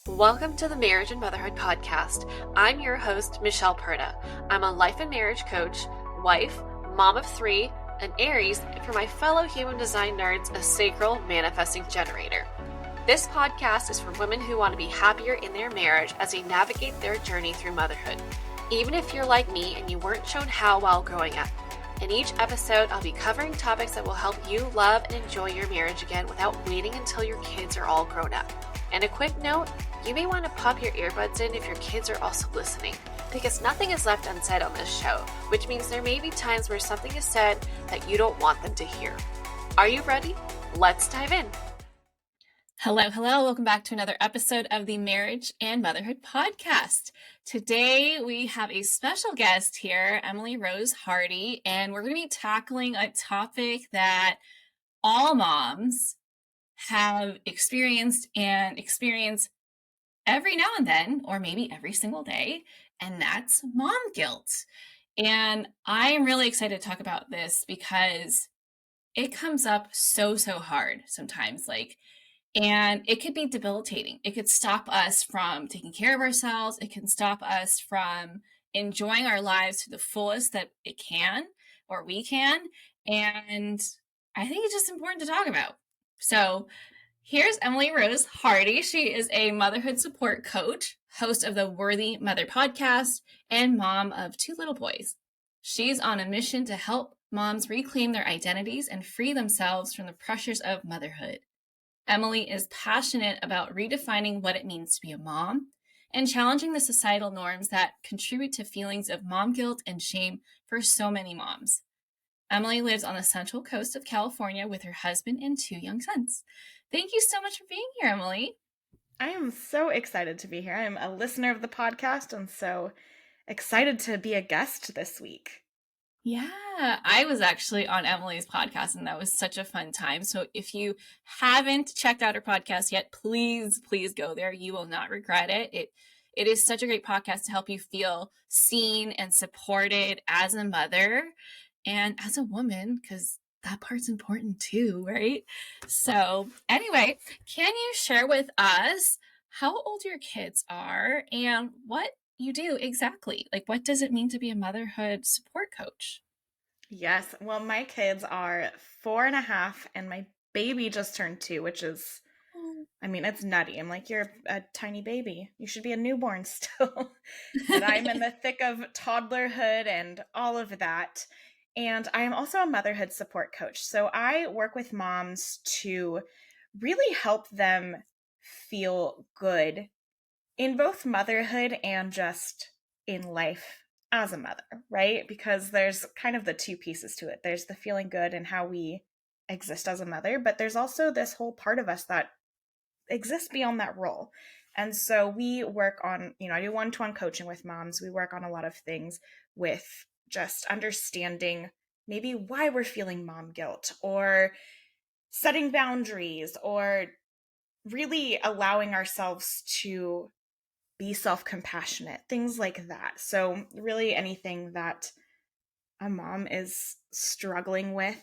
Welcome to the Marriage and Motherhood podcast. I'm your host, Michelle Perda. I'm a life and marriage coach, wife, mom of three, an Aries, and for my fellow human design nerds, a sacral manifesting generator. This podcast is for women who want to be happier in their marriage as they navigate their journey through motherhood, even if you're like me and you weren't shown how while growing up. In each episode, I'll be covering topics that will help you love and enjoy your marriage again without waiting until your kids are all grown up. And a quick note, you may want to pop your earbuds in if your kids are also listening, because nothing is left unsaid on this show, which means there may be times where something is said that you don't want them to hear. Are you ready? Let's dive in. Hello. Welcome back to another episode of the Marriage and Motherhood podcast. Today we have a special guest here, Emily Rose Hardy, and we're going to be tackling a topic that all moms have experienced and experience every now and then, or maybe every single day, and that's mom guilt. And I am really excited to talk about this because it comes up so hard sometimes, and it could be debilitating. It could stop us from taking care of ourselves. It can stop us from enjoying our lives to the fullest that it can, or we can. And I think it's just important to talk about. So here's Emily Rose Hardy. She is a motherhood support coach, host of the Worthy Mother podcast, and mom of two little boys. She's on a mission to help moms reclaim their identities and free themselves from the pressures of motherhood. Emily is passionate about redefining what it means to be a mom and challenging the societal norms that contribute to feelings of mom guilt and shame for so many moms. Emily lives on the central coast of California with her husband and two young sons. Thank you so much for being here, Emily. I am so excited to be here. I'm a listener of the podcast and so excited to be a guest this week. Yeah, I was actually on Emily's podcast and that was such a fun time. So if you haven't checked out her podcast yet, please go there. You will not regret it. It is such a great podcast to help you feel seen and supported as a mother and as a woman, because that part's important too, right? So anyway, can you share with us how old your kids are and what you do exactly? Like, what does it mean to be a motherhood support coach? Yes, well, my kids are 4.5 and my baby just turned 2, which is, it's nutty. I'm like, you're a tiny baby. You should be a newborn still. But I'm in the thick of toddlerhood and all of that. And I am also a motherhood support coach. So I work with moms to really help them feel good in both motherhood and just in life as a mother, right? Because there's kind of the two pieces to it. There's the feeling good and how we exist as a mother, but there's also this whole part of us that exists beyond that role. And so we work on, I do one-to-one coaching with moms. We work on a lot of things with just understanding maybe why we're feeling mom guilt, or setting boundaries, or really allowing ourselves to be self-compassionate, things like that. So really anything that a mom is struggling with,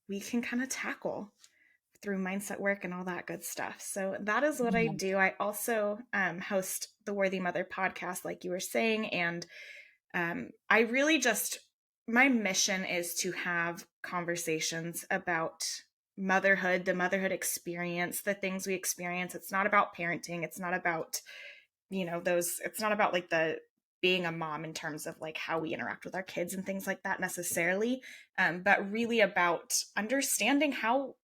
we can kind of tackle through mindset work and all that good stuff. So that is what I do. I also host the Worthy Mother podcast, like you were saying. And I really just, my mission is to have conversations about motherhood, the motherhood experience, the things we experience. It's not about parenting. It's not about it's not about like the being a mom in terms of like how we interact with our kids and things like that necessarily, but really about understanding how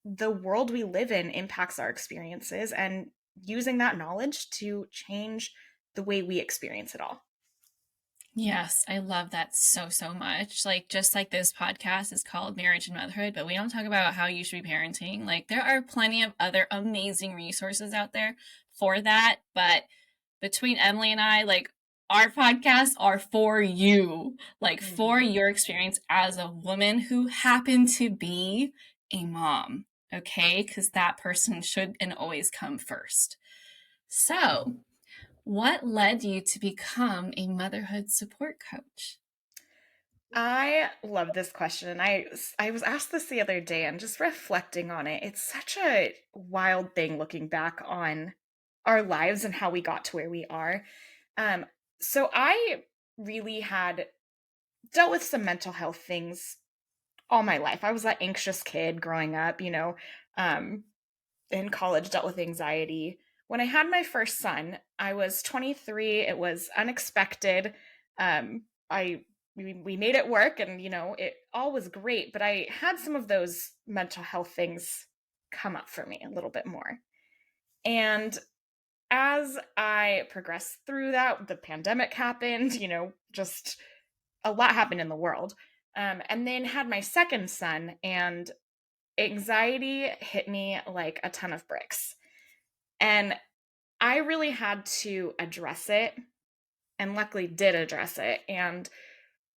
the world we live in impacts our experiences and using that knowledge to change the way we experience it all. Yes, I love that so much. Like, just like this podcast is called Marriage and Motherhood, but we don't talk about how you should be parenting. Like, there are plenty of other amazing resources out there for that. But between Emily and I, like, our podcasts are for you, like, for your experience as a woman who happened to be a mom, okay? Because that person should and always come first. So, what led you to become a motherhood support coach? I love this question. I was asked this the other day and just reflecting on it. It's such a wild thing looking back on our lives and how we got to where we are. Um, so I really had dealt with some mental health things all my life. I was that anxious kid growing up, um, in college, dealt with anxiety. When I had my first son, I was 23. It was unexpected. I we made it work, and it all was great. But I had some of those mental health things come up for me a little bit more. And as I progressed through that, the pandemic happened. Just a lot happened in the world. And then had my second son, and anxiety hit me like a ton of bricks. And I really had to address it, and luckily did address it. And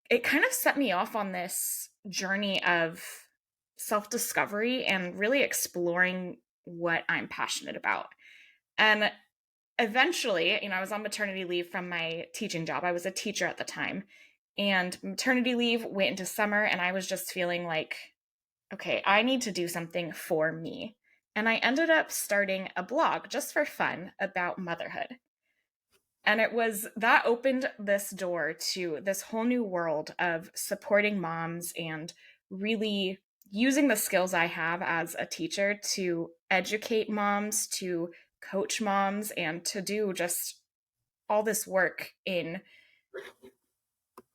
it kind of set me off on this journey of self discovery and really exploring what I'm passionate about. And eventually, I was on maternity leave from my teaching job. I was a teacher at the time. And maternity leave went into summer, and I was just feeling like, okay, I need to do something for me. And I ended up starting a blog just for fun about motherhood. And it was that opened this door to this whole new world of supporting moms and really using the skills I have as a teacher to educate moms, to coach moms, and to do just all this work in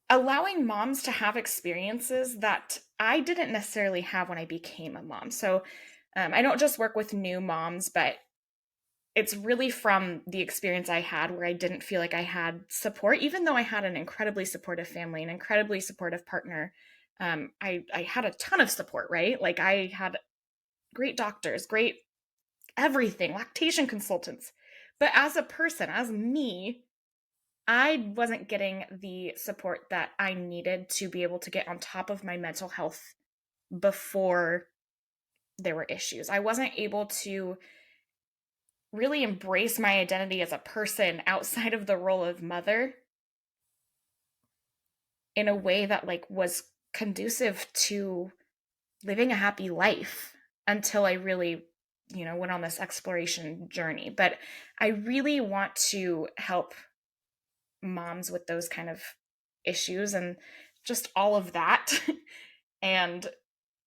allowing moms to have experiences that I didn't necessarily have when I became a mom. So I don't just work with new moms, but it's really from the experience I had where I didn't feel like I had support, even though I had an incredibly supportive family, an incredibly supportive partner. I had a ton of support, right? Like I had great doctors, great everything, lactation consultants. But as a person, as me, I wasn't getting the support that I needed to be able to get on top of my mental health before there were issues. I wasn't able to really embrace my identity as a person outside of the role of mother in a way that was conducive to living a happy life until I really went on this exploration journey. But I really want to help moms with those kind of issues and just all of that. And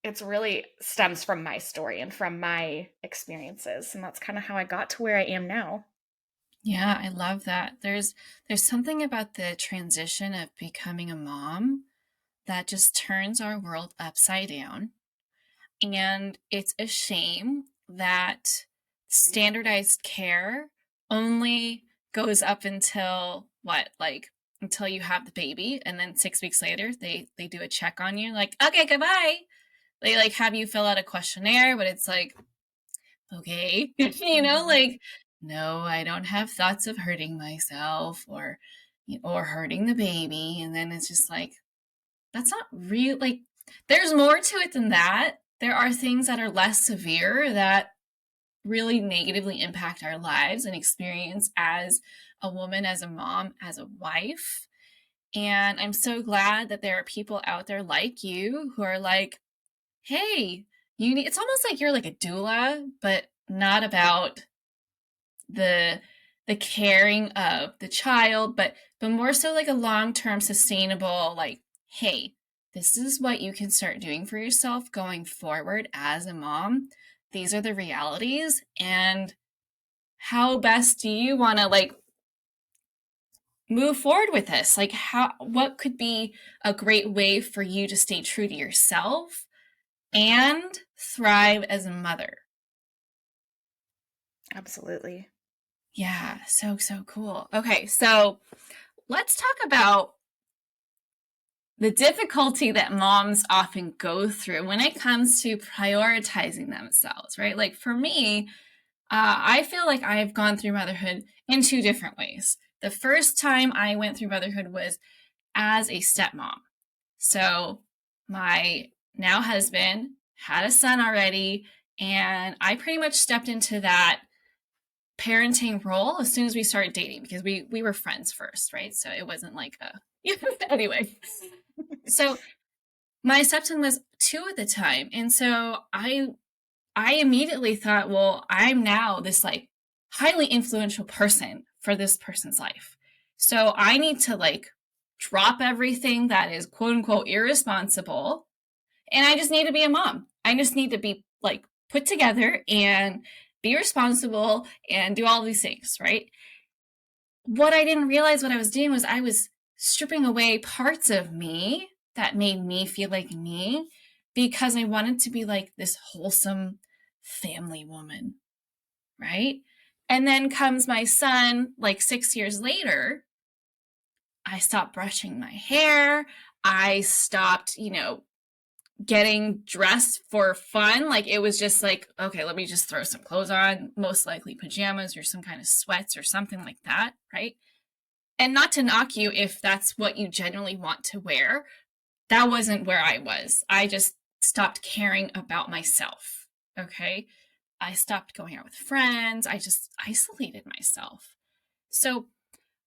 it's really stems from my story and from my experiences, and that's kind of how I got to where I am now. Yeah, I love that. There's something about the transition of becoming a mom that just turns our world upside down. And it's a shame that standardized care only goes up until what, like until you have the baby, and then 6 weeks later they do a check on you, like, okay, goodbye. They like have you fill out a questionnaire, but it's like, okay, Mhm. like, no, I don't have thoughts of hurting myself or hurting the baby. And then it's just like, that's not real. Like, there's more to it than that. There are things that are less severe that really negatively impact our lives and experience as a woman, as a mom, as a wife. And I'm so glad that there are people out there like you who are like, hey, it's almost like you're like a doula, but not about the the caring of the child, but more so like a long-term sustainable, like, hey, this is what you can start doing for yourself going forward as a mom. These are the realities, and how best do you want to like move forward with this? Like, what could be a great way for you to stay true to yourself and thrive as a mother? Absolutely. Yeah, so so cool. Okay, so let's talk about the difficulty that moms often go through when it comes to prioritizing themselves, right? Like for me, I feel like I've gone through motherhood in two different ways. The first time I went through motherhood was as a stepmom. So my now husband had a son already, and I pretty much stepped into that parenting role as soon as we started dating because we were friends first, right? So it wasn't like a anyway. So my stepson was 2 at the time, and so I immediately thought, well, I'm now this like highly influential person for this person's life. So I need to like drop everything that is quote unquote irresponsible. And I just need to be a mom. I just need to be like put together and be responsible and do all these things, right? What I didn't realize what I was doing was I was stripping away parts of me that made me feel like me because I wanted to be like this wholesome family woman, right? And then comes my son, like 6 years later, I stopped brushing my hair. I stopped, getting dressed for fun. Like it was just like, okay, let me just throw some clothes on, most likely pajamas or some kind of sweats or something like that, right? And not to knock you if that's what you genuinely want to wear. That wasn't where I was. I just stopped caring about myself. Okay. I stopped going out with friends. I just isolated myself. So,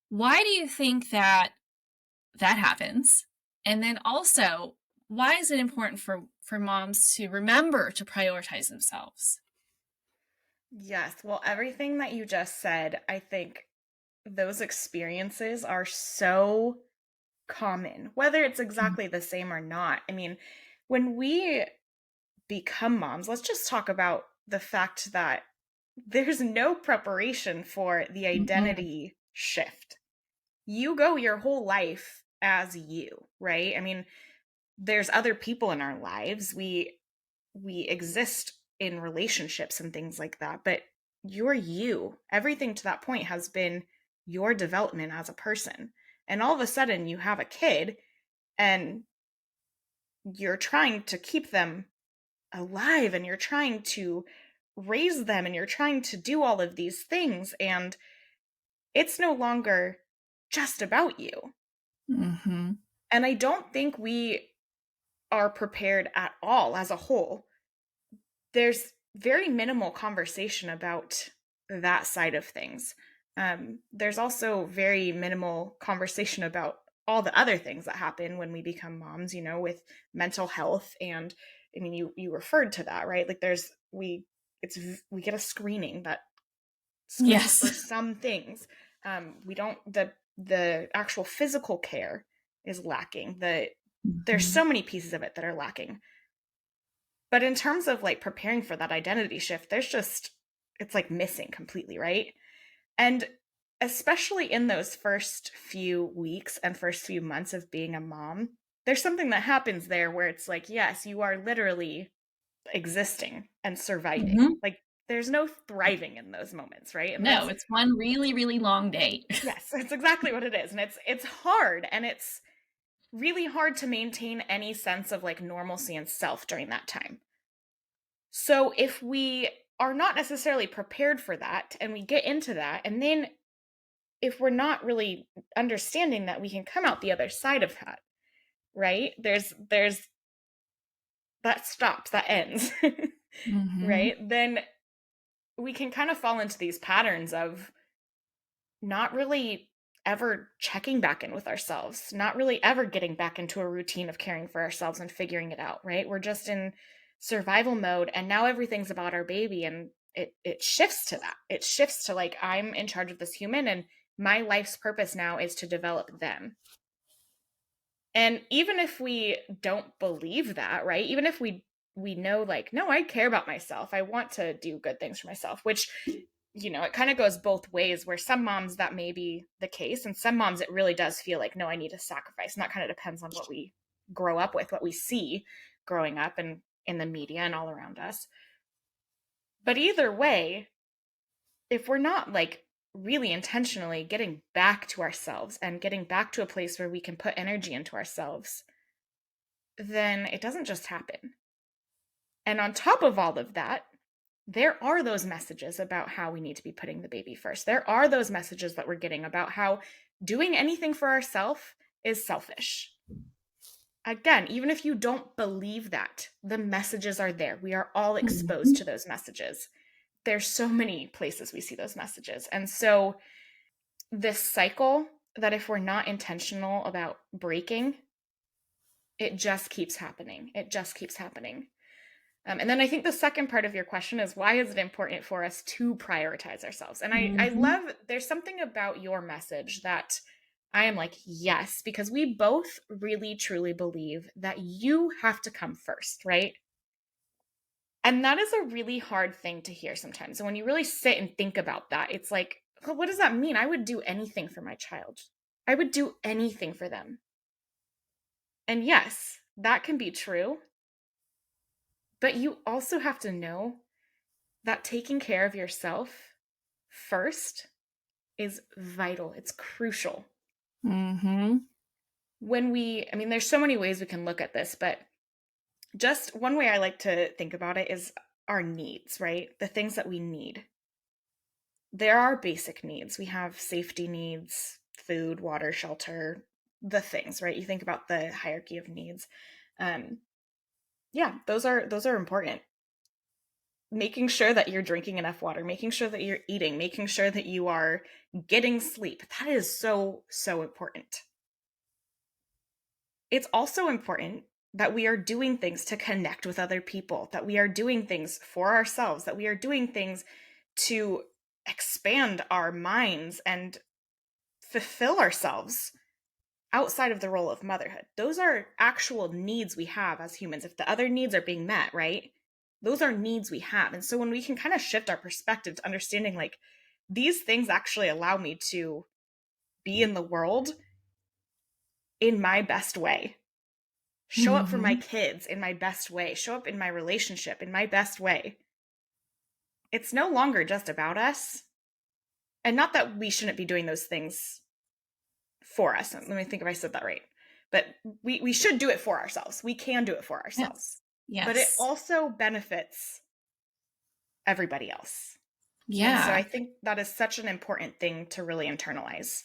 why do you think that happens? And then also, why is it important for moms to remember to prioritize themselves? Yes. Well, everything that you just said, I think those experiences are so common, whether it's exactly the same or not. I mean, when we become moms, let's just talk about the fact that there's no preparation for the Mm-hmm. identity shift. You go your whole life as you, right? I mean, there's other people in our lives. We exist in relationships and things like that, but you're you. Everything to that point has been your development as a person. And all of a sudden you have a kid and you're trying to keep them alive and you're trying to raise them and you're trying to do all of these things, and it's no longer just about you. Mm-hmm. And I don't think we are prepared at all as a whole. There's very minimal conversation about that side of things. There's also very minimal conversation about all the other things that happen when we become moms, with mental health. And I mean, you referred to that, right? Like we get a screening that screens for Yes. some things. We don't the actual physical care is lacking. There's Mm-hmm. so many pieces of it that are lacking. But in terms of like preparing for that identity shift, it's like missing completely, right? And especially in those first few weeks and first few months of being a mom, there's something that happens there where it's like, yes, you are literally existing and surviving. Mm-hmm. Like there's no thriving in those moments, right? And No, that's it's one really, really long day. yes, that's exactly what it is. And it's hard, and it's really hard to maintain any sense of like normalcy and self during that time. So if we are not necessarily prepared for that and we get into that, and then if we're not really understanding that we can come out the other side of that, right? There's that stops, that ends, Mm-hmm. right? Then we can kind of fall into these patterns of not really ever checking back in with ourselves, not really ever getting back into a routine of caring for ourselves and figuring it out, right? We're just in survival mode, and now everything's about our baby, and it shifts to that. It shifts to like, I'm in charge of this human and my life's purpose now is to develop them. And even if we don't believe that, right? Even if we know like, no, I care about myself. I want to do good things for myself, which it kind of goes both ways, where some moms that may be the case, and some moms it really does feel like, no, I need to sacrifice. And that kind of depends on what we grow up with, what we see growing up and in the media and all around us. But either way, if we're not like really intentionally getting back to ourselves and getting back to a place where we can put energy into ourselves, then it doesn't just happen. And on top of all of that, there are those messages about how we need to be putting the baby first. There are those messages that we're getting about how doing anything for ourselves is selfish. Again, even if you don't believe that, the messages are there. We are all exposed Mm-hmm. to those messages. There's so many places we see those messages. And so this cycle that if we're not intentional about breaking, it just keeps happening. It just keeps happening. And then I think the second part of your question is, why is it important for us to prioritize ourselves? And I Mm-hmm. love, there's something about your message that I am like, yes, because we both really truly believe that you have to come first, right? And that is a really hard thing to hear sometimes. And when you really sit and think about that, it's like, well, what does that mean? I would do anything for my child. I would do anything for them. And yes, that can be true. But you also have to know that taking care of yourself first is vital. It's crucial. Mm-hmm. I mean, there's so many ways we can look at this, but just one way I like to think about it is our needs, right? The things that we need. There are basic needs. We have safety needs, food, water, shelter, the things, right? You think about the hierarchy of needs. Um, yeah, those are important. Making sure that you're drinking enough water, making sure that you're eating, making sure that you are getting sleep. That is so, so important. It's also important that we are doing things to connect with other people, that we are doing things for ourselves, that we are doing things to expand our minds and fulfill ourselves outside of the role of motherhood. Those are actual needs we have as humans. If the other needs are being met, right? Those are needs we have. And so when we can kind of shift our perspective to understanding like these things actually allow me to be in the world in my best way, show up for my Mm-hmm. kids in my best way, show up in my relationship in my best way. It's no longer just about us. And not that we shouldn't be doing those things for us. Let me think if I said that right. But we should do it for ourselves. We can do it for ourselves. Yes. But it Yes. also benefits everybody else. And so Yeah. I think that is such an important thing to really internalize.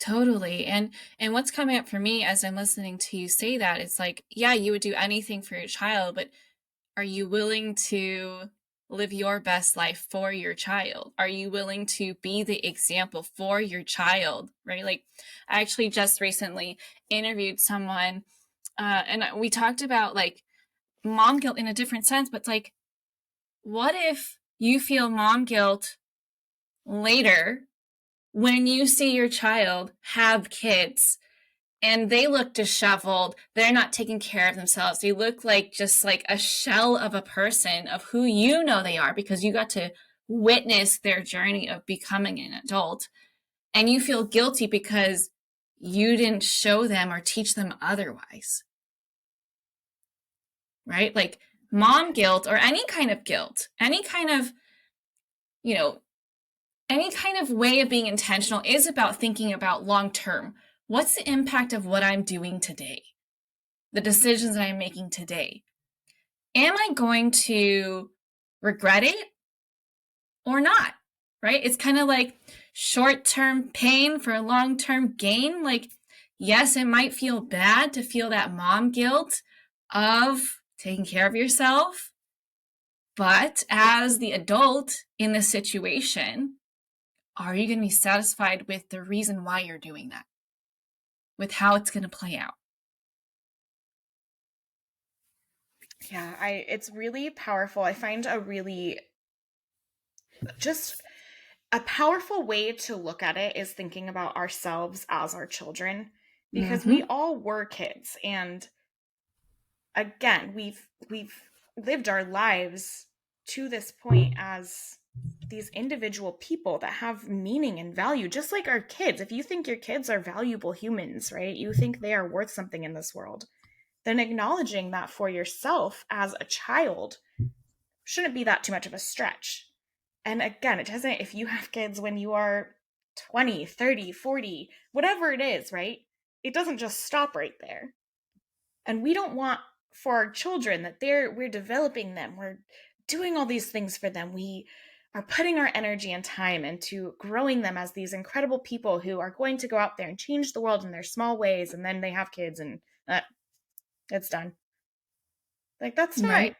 Totally. And what's coming up for me as I'm listening to you say that, it's like, yeah, you would do anything for your child, but are you willing to live your best life for your child? Are you willing to be the example for your child? Right? Like, I actually just recently interviewed someone, and we talked about like mom guilt in a different sense, but it's like, what if you feel mom guilt later when you see your child have kids and they look disheveled, they're not taking care of themselves, they look like just like a shell of a person of who you know they are because you got to witness their journey of becoming an adult, and you feel guilty because you didn't show them or teach them otherwise, right? Like mom guilt or any kind of guilt, any kind of, you know, any kind of way of being intentional is about thinking about long term. What's the impact of what I'm doing today? The decisions that I'm making today? Am I going to regret it or not? Right? It's kind of like short term pain for long term gain. Like, yes, it might feel bad to feel that mom guilt of taking care of yourself. But as the adult in the situation, are you going to be satisfied with the reason why you're doing that? With how it's going to play out? Yeah, it's really powerful. I find just a powerful way to look at it is thinking about ourselves as our children, because we Mm-hmm. all were kids, and again, we've lived our lives to this point as these individual people that have meaning and value, just like our kids. If you think your kids are valuable humans, right? You think they are worth something in this world, then acknowledging that for yourself as a child shouldn't be that too much of a stretch. And again, it doesn't, if you have kids when you are 20, 30, 40, whatever it is, right? It doesn't just stop right there. And we don't want for our children that we're developing them, we're doing all these things for them, we are putting our energy and time into growing them as these incredible people who are going to go out there and change the world in their small ways, and then they have kids and it's done. Like Right.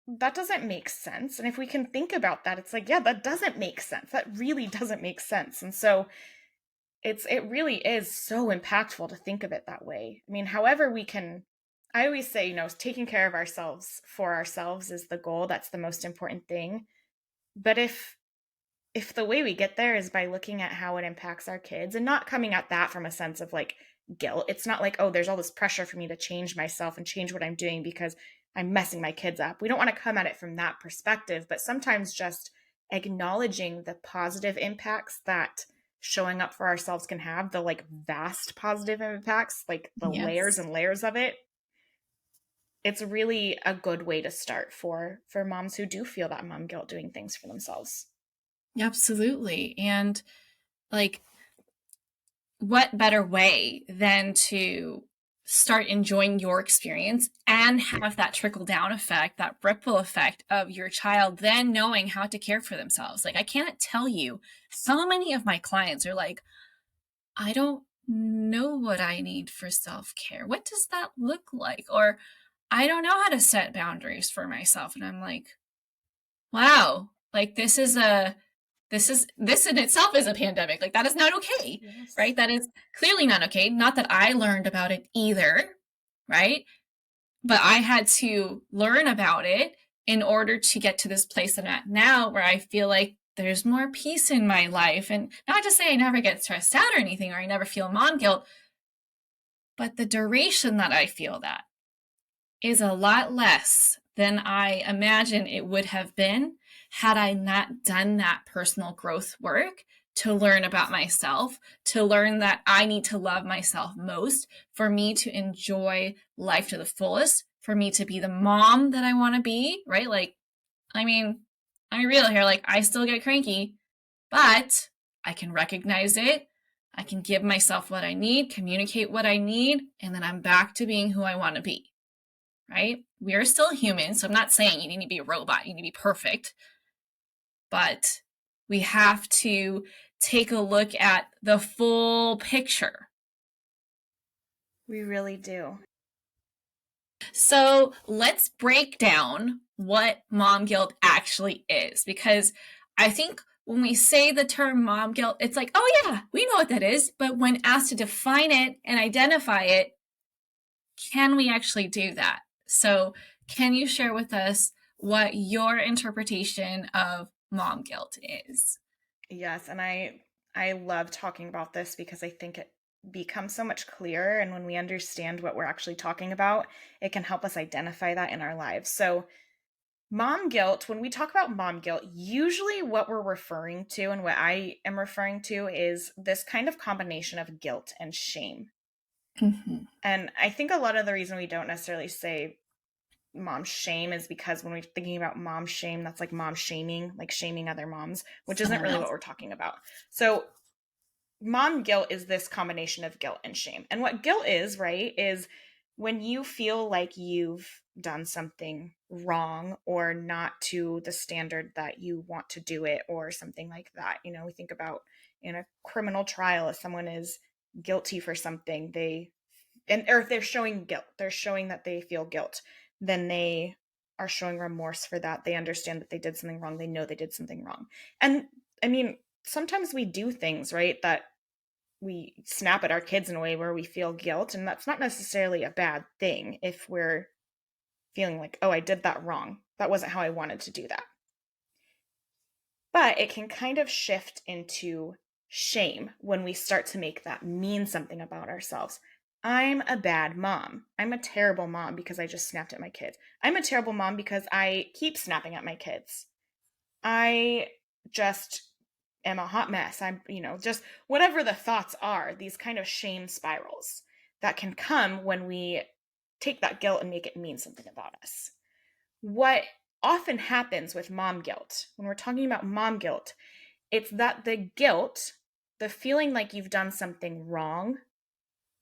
that doesn't make sense. And if we can think about that, it's like, yeah, that doesn't make sense. That really doesn't make sense. And so it really is so impactful to think of it that way. I mean, however we can I always say, taking care of ourselves for ourselves is the goal. That's the most important thing. But if the way we get there is by looking at how it impacts our kids and not coming at that from a sense of like guilt, it's not like, oh, there's all this pressure for me to change myself and change what I'm doing because I'm messing my kids up. We don't want to come at it from that perspective, but sometimes just acknowledging the positive impacts that showing up for ourselves can have, the like vast positive impacts, like the layers Yes. and layers of it. It's really a good way to start for moms who do feel that mom guilt doing things for themselves. Absolutely. And like, what better way than to start enjoying your experience and have that trickle down effect, that ripple effect of your child then knowing how to care for themselves. Like, I can't tell you how many of my clients are like, I don't know what I need for self-care. What does that look like? Or I don't know how to set boundaries for myself. And I'm like, wow, like this in itself is a pandemic. Like, that is not okay. Yes. Right? That is clearly not okay. Not that I learned about it either, right? But I had to learn about it in order to get to this place I'm at now, where I feel like there's more peace in my life. And not to say I never get stressed out or anything, or I never feel mom guilt, but the duration that I feel that is a lot less than I imagine it would have been had I not done that personal growth work to learn about myself, to learn that I need to love myself most for me to enjoy life to the fullest, for me to be the mom that I want to be, right? Like, I mean, I'm real here. Like, I still get cranky, but I can recognize it. I can give myself what I need, communicate what I need, and then I'm back to being who I want to be. Right? We are still human, so I'm not saying you need to be a robot, you need to be perfect, but we have to take a look at the full picture. We really do. So let's break down what mom guilt actually is, because I think when we say the term mom guilt, it's like, oh yeah, we know what that is, but when asked to define it and identify it, can we actually do that? So can you share with us what your interpretation of mom guilt is? Yes, and I love talking about this because I think it becomes so much clearer, and when we understand what we're actually talking about, it can help us identify that in our lives. So, mom guilt, when we talk about mom guilt, usually what we're referring to and what I am referring to is this kind of combination of guilt and shame. Mm-hmm. And I think a lot of the reason we don't necessarily say mom shame is because when we're thinking about mom shame, that's like mom shaming, like shaming other moms, which isn't Someone really else. what we're talking about. So mom guilt is this combination of guilt and shame. And what guilt is, right, is when you feel like you've done something wrong or not to the standard that you want to do it or something like that. We think about in a criminal trial, if someone is guilty for something, or if they're showing guilt, they're showing that they feel guilt, then they are showing remorse for that. They understand that they did something wrong. They know they did something wrong. And I mean, sometimes we do things, right, that we snap at our kids in a way where we feel guilt. And that's not necessarily a bad thing if we're feeling like, oh, I did that wrong. That wasn't how I wanted to do that. But it can kind of shift into shame when we start to make that mean something about ourselves. I'm a bad mom. I'm a terrible mom because I just snapped at my kids. I'm a terrible mom because I keep snapping at my kids. I just am a hot mess. Just whatever the thoughts are, these kind of shame spirals that can come when we take that guilt and make it mean something about us. What often happens with mom guilt, when we're talking about mom guilt, it's that the guilt, the feeling like you've done something wrong,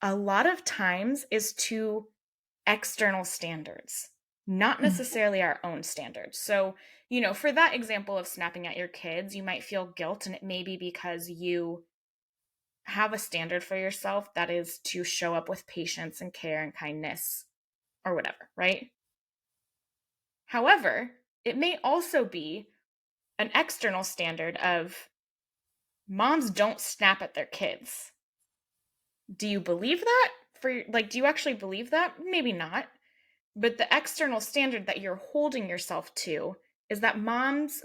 a lot of times is to external standards, not necessarily our own standards. So, for that example of snapping at your kids, you might feel guilt, and it may be because you have a standard for yourself that is to show up with patience and care and kindness or whatever, right? However, it may also be an external standard of moms don't snap at their kids. Do you believe that? Do you actually believe that? Maybe not. But the external standard that you're holding yourself to is that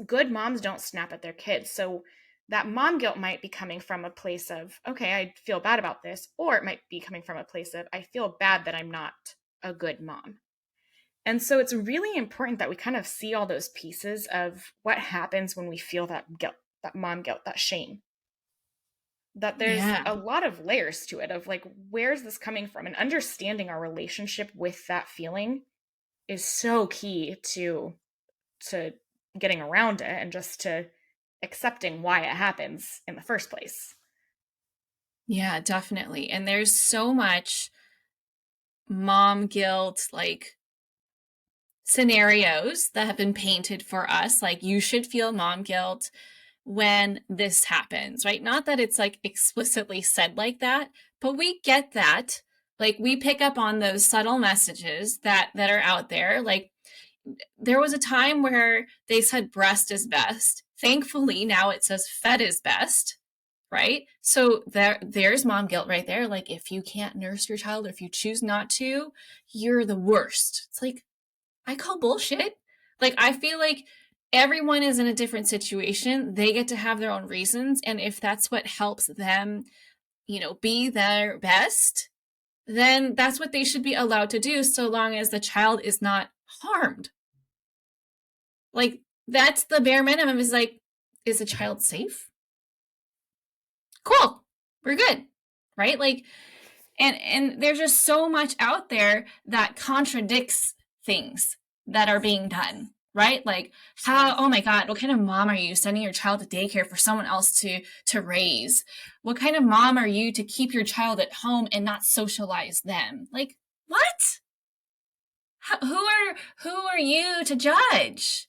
good moms don't snap at their kids. So that mom guilt might be coming from a place of, okay, I feel bad about this, or it might be coming from a place of, I feel bad that I'm not a good mom. And so it's really important that we kind of see all those pieces of what happens when we feel that guilt, that mom guilt, that shame. That there's Yeah. a lot of layers to it of like, where's this coming from? And understanding our relationship with that feeling is so key to getting around it and just to accepting why it happens in the first place. Yeah, definitely. And there's so much mom guilt, like scenarios that have been painted for us. Like, you should feel mom guilt when this happens, right? Not that it's like explicitly said like that, but we get that. Like, we pick up on those subtle messages that are out there. Like, there was a time where they said breast is best. Thankfully, now it says fed is best, right? So there's mom guilt right there. Like, if you can't nurse your child, or if you choose not to, you're the worst. It's like, I call bullshit. Like, I feel like everyone is in a different situation. They get to have their own reasons. And if that's what helps them, be their best, then that's what they should be allowed to do, so long as the child is not harmed. Like, that's the bare minimum, is like, is the child safe? Cool. We're good. Right? Like, and there's just so much out there that contradicts things that are being done, right? Like, oh my God, what kind of mom are you sending your child to daycare for someone else to raise? What kind of mom are you to keep your child at home and not socialize them? Like, what? Who are you to judge?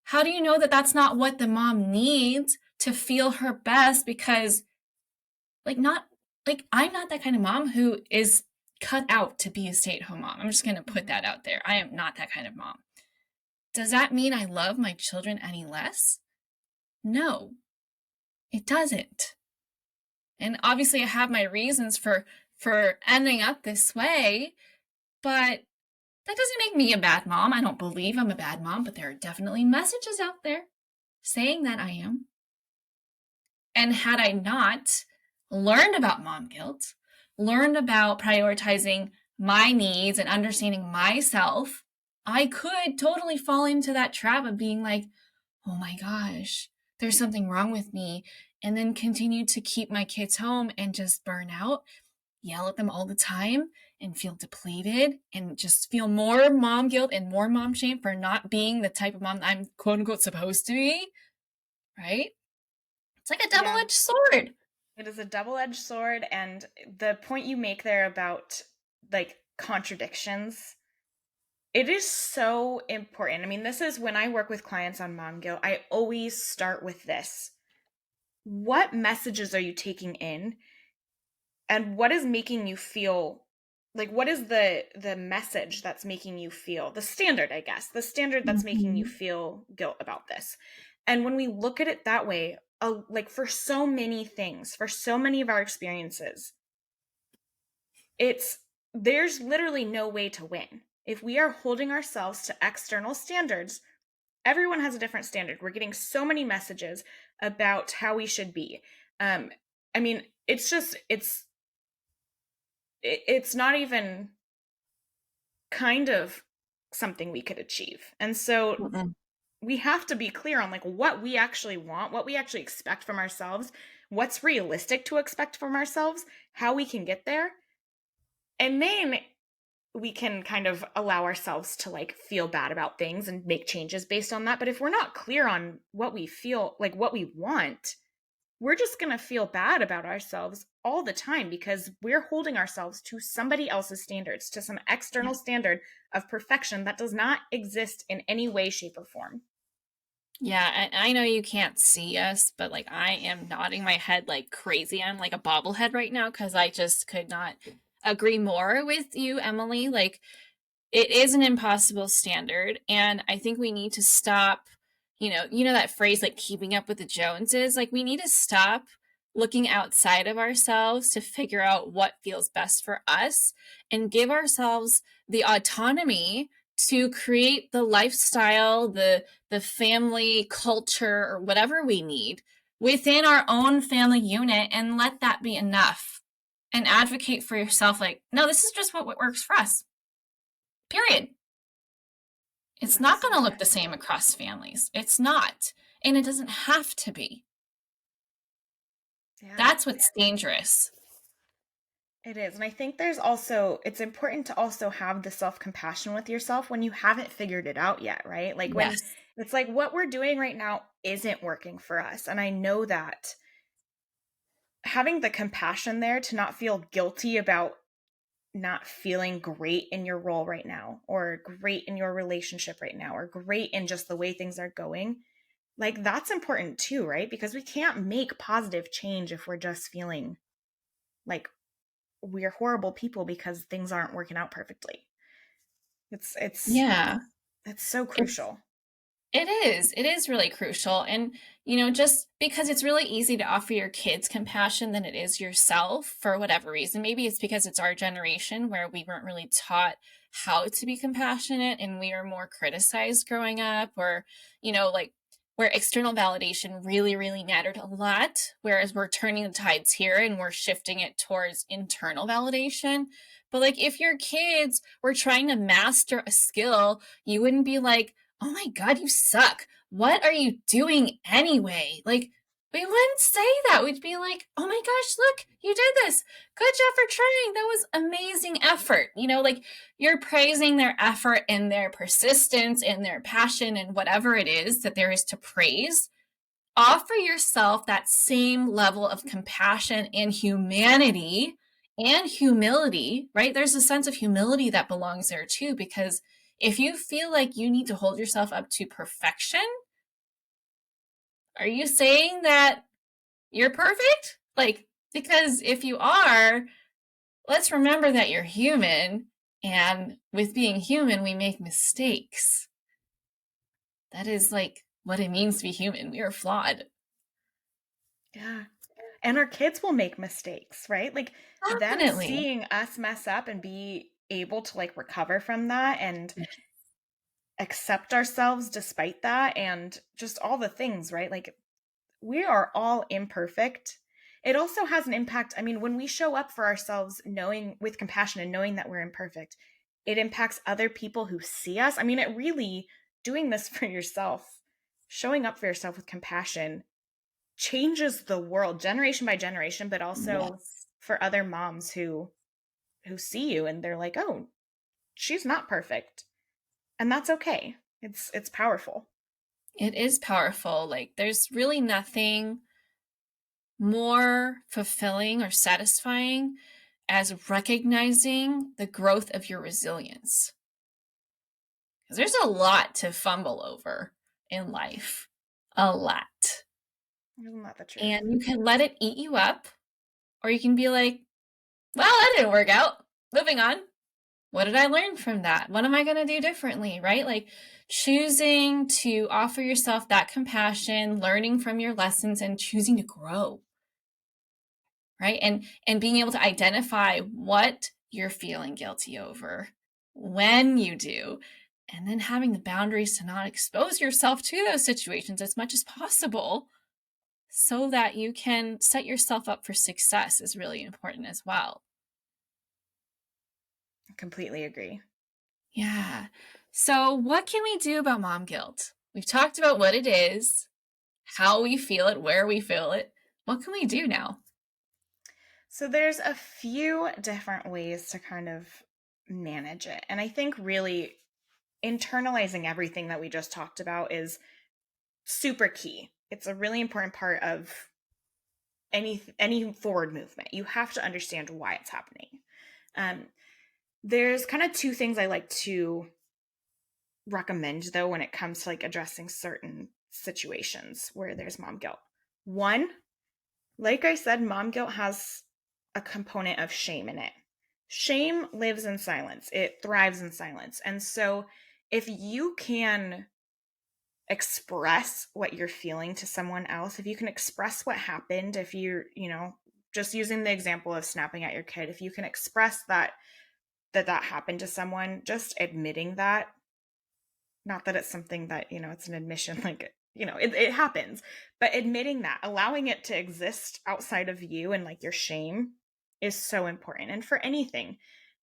How do you know that that's not what the mom needs to feel her best? Because, I'm not that kind of mom who is cut out to be a stay-at-home mom. I'm just going to put that out there. I am not that kind of mom. Does that mean I love my children any less? No, it doesn't. And obviously I have my reasons for ending up this way, but that doesn't make me a bad mom. I don't believe I'm a bad mom, but there are definitely messages out there saying that I am. And had I not learned about mom guilt, learned about prioritizing my needs and understanding myself, I could totally fall into that trap of being like, oh my gosh, there's something wrong with me. And then continue to keep my kids home and just burn out, yell at them all the time, and feel depleted, and just feel more mom guilt and more mom shame for not being the type of mom that I'm quote unquote supposed to be, right? It's like a double-edged sword. It is a double-edged sword, and the point you make there about like contradictions, it is so important. I mean, this is when I work with clients on mom guilt, I always start with this. What messages are you taking in? And what is making you feel like, what is the message that's making you feel the standard, I guess, the standard that's making you feel guilt about this? And when we look at it that way, like for so many things, for so many of our experiences, there's literally no way to win. If we are holding ourselves to external standards, everyone has a different standard. We're getting so many messages about how we should be. I mean, it's not even kind of something we could achieve. And so we have to be clear on like what we actually want, what we actually expect from ourselves, what's realistic to expect from ourselves, how we can get there. And then we can kind of allow ourselves to like feel bad about things and make changes based on that. But if we're not clear on what we feel, like what we want, we're just going to feel bad about ourselves all the time because we're holding ourselves to somebody else's standards, to some external standard of perfection that does not exist in any way, shape, or form. Yeah, and I know you can't see us, but like I am nodding my head like crazy. I'm like a bobblehead right now because I just could not agree more with you, Emily. Like, it is an impossible standard, and I think we need to stop, that phrase like keeping up with the Joneses. Like, we need to stop looking outside of ourselves to figure out what feels best for us and give ourselves the autonomy to create the lifestyle, the family culture, or whatever we need within our own family unit, and let that be enough. And advocate for yourself, like, no, this is just what works for us. Period. It's not going to look the same across families. It's not. And it doesn't have to be. Yeah. That's what's dangerous. It is. And I think it's important to also have the self-compassion with yourself when you haven't figured it out yet, right? Like when Yes. it's like what we're doing right now isn't working for us. And I know that having the compassion there to not feel guilty about not feeling great in your role right now, or great in your relationship right now, or great in just the way things are going, like that's important too, right? Because we can't make positive change if we're just feeling like we're horrible people because things aren't working out perfectly. Yeah. It's so It's crucial. It is. It is really crucial. And, just because it's really easy to offer your kids compassion than it is yourself for whatever reason. Maybe it's because it's our generation where we weren't really taught how to be compassionate and we are more criticized growing up, or, like where external validation really, really mattered a lot. Whereas we're turning the tides here and we're shifting it towards internal validation. But like if your kids were trying to master a skill, you wouldn't be like, oh my God, you suck. What are you doing anyway? Like, we wouldn't say that. We'd be like, oh my gosh, look, you did this. Good job for trying. That was amazing effort. Like you're praising their effort and their persistence and their passion and whatever it is that there is to praise. Offer yourself that same level of compassion and humanity and humility, right? There's a sense of humility that belongs there too, because if you feel like you need to hold yourself up to perfection, are you saying that you're perfect? Like, because if you are, let's remember that you're human, and with being human, we make mistakes. That is like what it means to be human. We are flawed. Yeah. And our kids will make mistakes, right? Like them Definitely. seeing us mess up and be able to like recover from that and accept ourselves despite that, and just all the things, right? Like we are all imperfect. It also has an impact. I mean, when we show up for ourselves, knowing with compassion and knowing that we're imperfect, it impacts other people who see us. I mean, it really, doing this for yourself, showing up for yourself with compassion changes the world generation by generation, but also Yes. for other moms who see you and they're like, "Oh, she's not perfect." And that's okay. It's powerful. It is powerful. Like, there's really nothing more fulfilling or satisfying as recognizing the growth of your resilience. Because there's a lot to fumble over in life. A lot. Isn't that the truth? And you can let it eat you up, or you can be like, well, that didn't work out. Moving on. What did I learn from that? What am I going to do differently, right? Like choosing to offer yourself that compassion, learning from your lessons, and choosing to grow, right? And being able to identify what you're feeling guilty over, when you do, and then having the boundaries to not expose yourself to those situations as much as possible so that you can set yourself up for success is really important as well. I completely agree. Yeah. So, what can we do about mom guilt? We've talked about what it is, how we feel it, where we feel it. What can we do now? So there's a few different ways to kind of manage it. And I think really internalizing everything that we just talked about is super key. It's a really important part of any forward movement. You have to understand why it's happening. Um, there's kind of two things I like to recommend though when it comes to like addressing certain situations where there's mom guilt. One, like I said, mom guilt has a component of shame in it. Shame lives in silence. It thrives in silence. And so if you can express what you're feeling to someone else, if you can express what happened, if you're, just using the example of snapping at your kid, if you can express that happened to someone, just admitting that, not that it's something that, it's an admission, like, it happens, but admitting that, allowing it to exist outside of you and like your shame is so important. And for anything,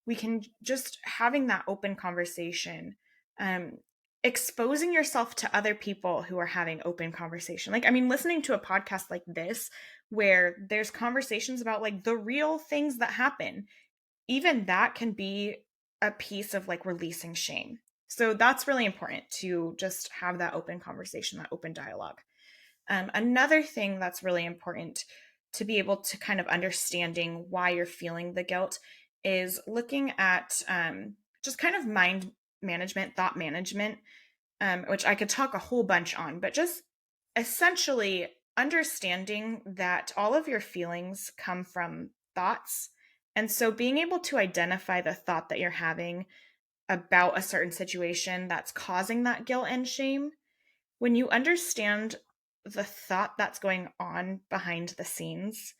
we can just having that open conversation, um, exposing yourself to other people who are having open conversation. Like, I mean, listening to a podcast like this, where there's conversations about like the real things that happen, even that can be a piece of like releasing shame. So that's really important, to just have that open conversation, that open dialogue. Another thing that's really important to be able to kind of understanding why you're feeling the guilt is looking at just kind of mind management, thought management, which I could talk a whole bunch on, but just essentially understanding that all of your feelings come from thoughts. And so being able to identify the thought that you're having about a certain situation that's causing that guilt and shame, when you understand the thought that's going on behind the scenes,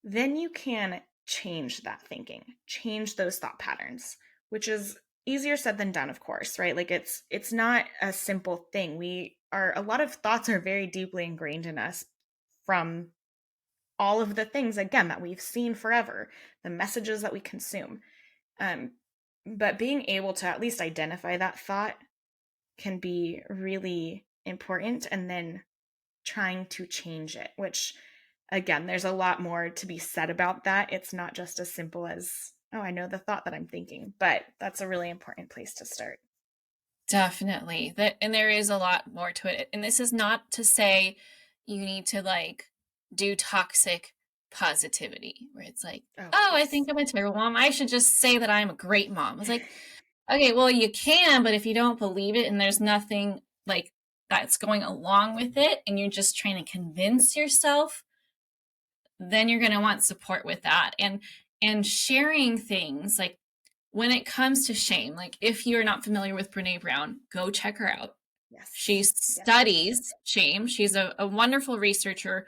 then you can change that thinking, change those thought patterns, which is easier said than done, of course, right? Like it's not a simple thing. A lot of thoughts are very deeply ingrained in us from all of the things, again, that we've seen forever, the messages that we consume. Um, but being able to at least identify that thought can be really important, and then trying to change it, which, again, there's a lot more to be said about that. It's not just as simple as, oh, I know the thought that I'm thinking, but that's a really important place to start. Definitely. And there is a lot more to it. And this is not to say you need to like do toxic positivity where it's like, oh, I Yes. think I'm a terrible mom, I should just say that I'm a great mom. It's like, okay, well, you can, but if you don't believe it and there's nothing like that's going along with it and you're just trying to convince yourself, then you're going to want support with that. And sharing things like, when it comes to shame, like if you're not familiar with Brene Brown, go check her out. Yes. She studies shame. She's a wonderful researcher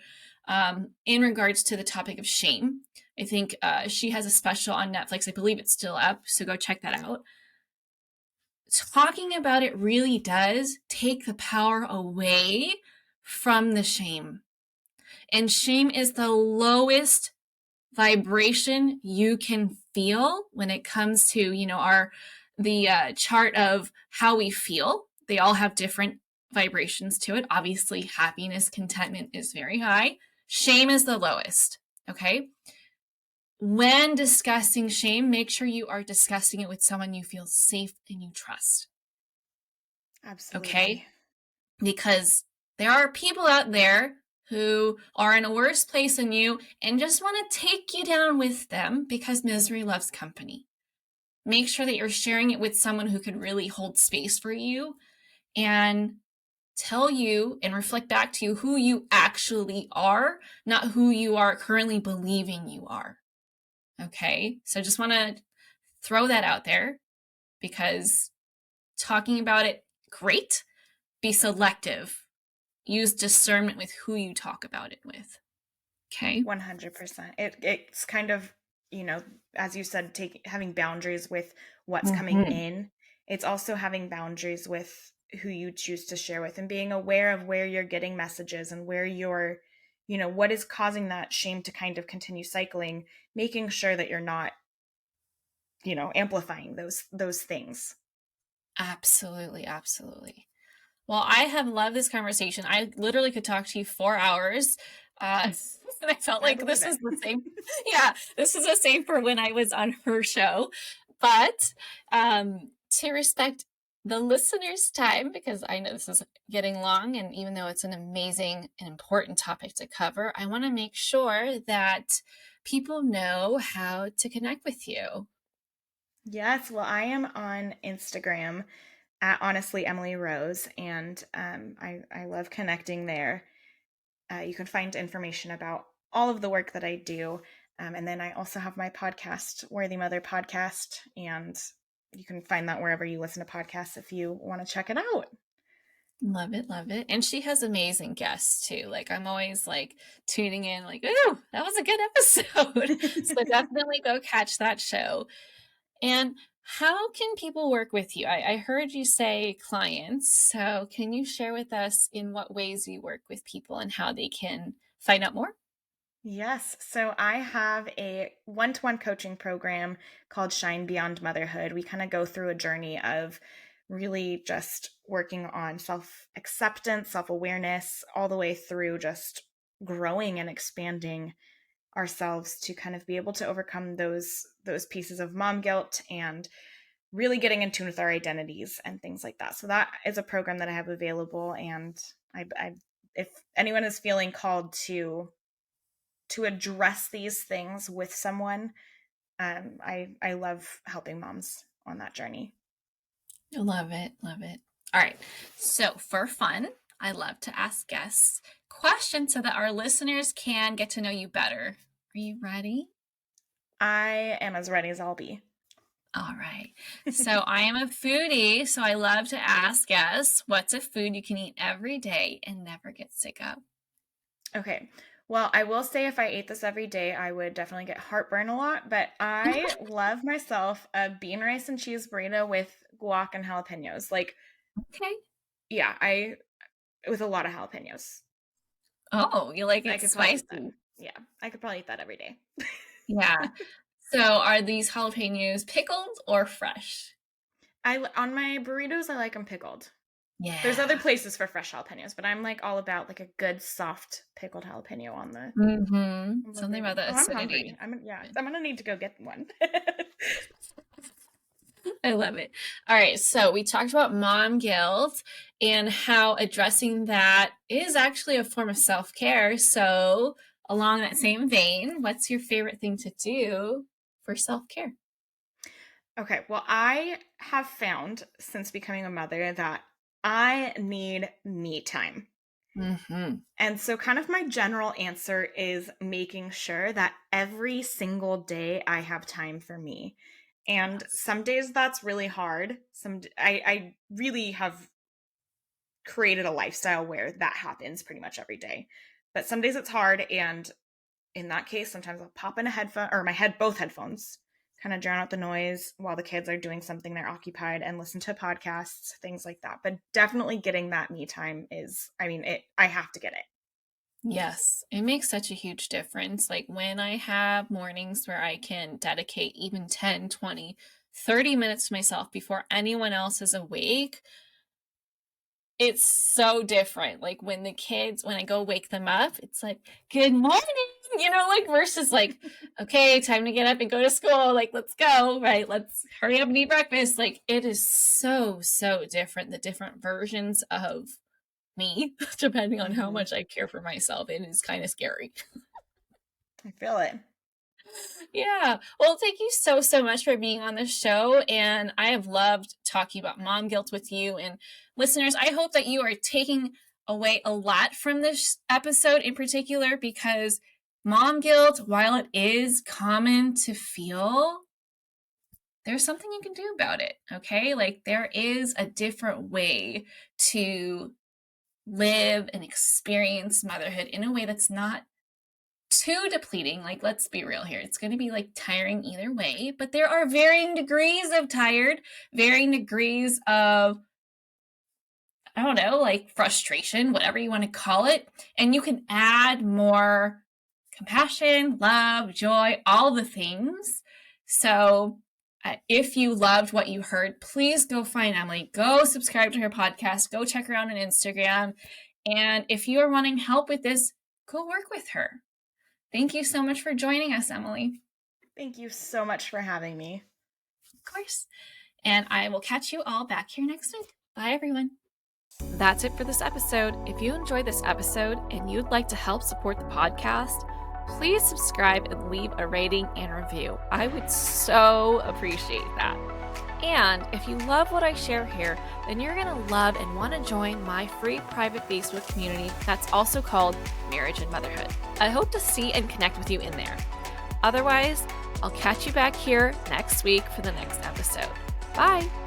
in regards to the topic of shame. I think she has a special on Netflix. I believe it's still up, so go check that out. Talking about it really does take the power away from the shame. And shame is the lowest vibration you can feel when it comes to, the chart of how we feel. They all have different vibrations to it. Obviously, happiness, contentment is very high. Shame is the lowest. Okay. When discussing shame, make sure you are discussing it with someone you feel safe and you trust. Absolutely. Okay. Because there are people out there who are in a worse place than you and just want to take you down with them because misery loves company. Make sure that you're sharing it with someone who can really hold space for you and tell you and reflect back to you who you actually are, not who you are currently believing you are. Okay? So I just want to throw that out there, because talking about it, great. Be selective. Use discernment with who you talk about it with. Okay? 100%. It's kind of, as you said, having boundaries with what's coming in. It's also having boundaries with who you choose to share with, and being aware of where you're getting messages and where you're, what is causing that shame to kind of continue cycling, making sure that you're not, amplifying those things. Absolutely, absolutely. Well, I have loved this conversation. I literally could talk to you 4 hours. And I felt like this is the same. Yeah, this is the same for when I was on her show. But to respect the listeners' time, because I know this is getting long, and even though it's an amazing and important topic to cover, I want to make sure that people know how to connect with you. Yes, well, I am on Instagram at Honestly Emily Rose, and I love connecting there. You can find information about all of the work that I do. And then I also have my podcast, Worthy Mother Podcast, and you can find that wherever you listen to podcasts if you want to check it out. Love it, love it. And she has amazing guests too. Like I'm always like tuning in, like, ooh, that was a good episode. So definitely go catch that show. And how can people work with you? I heard you say clients. So can you share with us in what ways you work with people and how they can find out more? Yes. So I have a one-to-one coaching program called Shine Beyond Motherhood. We kind of go through a journey of really just working on self-acceptance, self-awareness, all the way through just growing and expanding ourselves to kind of be able to overcome those pieces of mom guilt and really getting in tune with our identities and things like that. So that is a program that I have available, and I if anyone is feeling called to address these things with someone, I love helping moms on that journey. Love it. Love it. All right. So for fun, I love to ask guests questions so that our listeners can get to know you better. Are you ready? I am as ready as I'll be. All right. So I am a foodie, so I love to ask guests, what's a food you can eat every day and never get sick of? Okay. Well, I will say if I ate this every day, I would definitely get heartburn a lot, but I love myself a bean rice and cheese burrito with guac and jalapenos. Like, Okay. yeah, with a lot of jalapenos. Oh, you like I it could probably eat that. spicy? Yeah, I could probably eat that every day. Yeah. So are these jalapenos pickled or fresh? On my burritos, I like them pickled. Yeah. There's other places for fresh jalapenos, but I'm like all about like a good soft pickled jalapeno on the Something burrito. about the Oh, I'm hungry. acidity. I'm gonna need to go get one. I love it. All right. So we talked about mom guilt and how addressing that is actually a form of self-care. So along that same vein, what's your favorite thing to do for self-care? Okay, well, I have found since becoming a mother that I need me time. Mm-hmm. And so, kind of my general answer is making sure that every single day I have time for me. And Yes. some days that's really hard. I really have created a lifestyle where that happens pretty much every day. But some days it's hard, and in that case, sometimes I'll pop in a headphone or both headphones, kind of drown out the noise while the kids are doing something they're occupied, and listen to podcasts, things like that. But definitely getting that me time I have to get it. Yes, it makes such a huge difference. Like when I have mornings where I can dedicate even 10, 20, 30 minutes to myself before anyone else is awake, it's so different. Like when I go wake them up, it's like, good morning, like versus like, okay, time to get up and go to school. Like, let's go, right? Let's hurry up and eat breakfast. Like it is so, so different. The different versions of me, depending on how much I care for myself. It is kind of scary. I feel it. Yeah. Well, thank you so, so much for being on the show. And I have loved talking about mom guilt with you. And listeners, I hope that you are taking away a lot from this episode in particular, because mom guilt, while it is common to feel, there's something you can do about it. Okay. Like there is a different way to live and experience motherhood in a way that's not too depleting. Like, let's be real here. It's going to be like tiring either way, but there are varying degrees of tired, varying degrees of, I don't know, like frustration, whatever you want to call it. And you can add more compassion, love, joy, all the things. So if you loved what you heard, please go find Emily, go subscribe to her podcast, go check her out on Instagram. And if you are wanting help with this, go work with her. Thank you so much for joining us, Emily. Thank you so much for having me. Of course. And I will catch you all back here next week. Bye, everyone. That's it for this episode. If you enjoyed this episode and you'd like to help support the podcast, please subscribe and leave a rating and review. I would so appreciate that. And if you love what I share here, then you're going to love and want to join my free private Facebook community that's also called Marriage and Motherhood. I hope to see and connect with you in there. Otherwise, I'll catch you back here next week for the next episode. Bye!